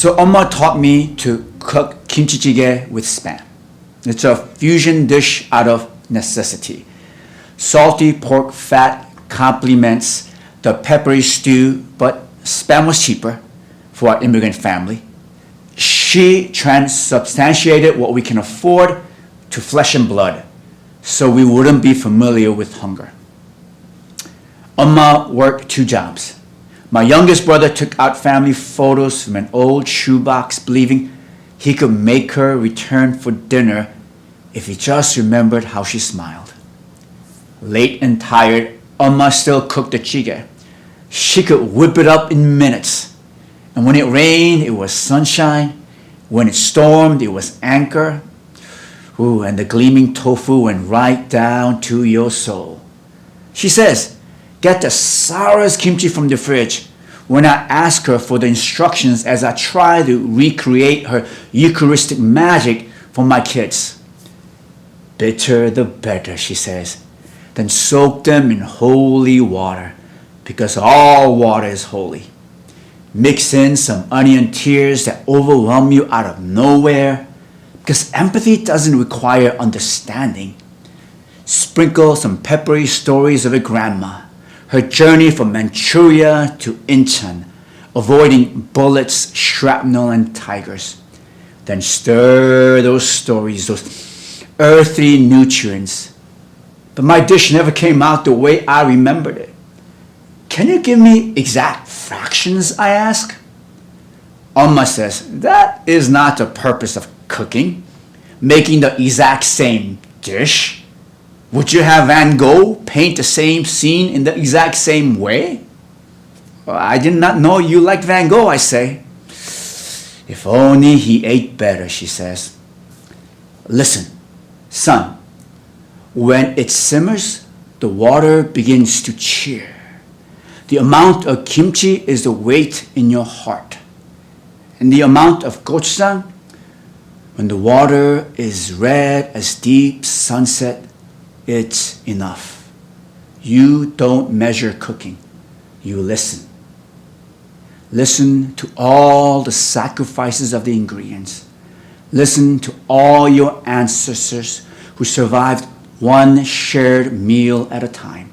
So Eomma taught me to cook kimcheejjigae with spam. It's a fusion dish out of necessity. Salty pork fat complements the peppery stew, but spam was cheaper for our immigrant family. She transubstantiated what we can afford to flesh and blood, so we wouldn't be familiar with hunger. Eomma worked 2 jobs. My youngest brother took out family photos from an old shoebox, believing he could make her return for dinner if he just remembered how she smiled. Late and tired, Eomma still cooked the jjigae. She could whip it up in minutes. And when it rained, it was sunshine. When it stormed, it was anchor. Ooh, and the gleaming tofu went right down to your soul. She says, get the sourest kimchi from the fridge when I ask her for the instructions as I try to recreate her Eucharistic magic for my kids. Bitter the better, she says. Then soak them in holy water, because all water is holy. Mix in some onion tears that overwhelm you out of nowhere, because empathy doesn't require understanding. Sprinkle some peppery stories of a grandma, her journey from Manchuria to Incheon, avoiding bullets, shrapnel, and tigers. Then stir those stories, those earthy nutrients. But my dish never came out the way I remembered it. Can you give me exact fractions, I ask? Eomma says, that is not the purpose of cooking, making the exact same dish. Would you have Van Gogh paint the same scene in the exact same way? Well, I did not know you liked Van Gogh, I say. If only he ate better, she says. Listen, son, when it simmers, the water begins to cheer. The amount of kimchi is the weight in your heart. And the amount of gochujang, when the water is red as deep sunset, it's enough. You don't measure cooking. You listen. Listen to all the sacrifices of the ingredients. Listen to all your ancestors who survived one shared meal at a time.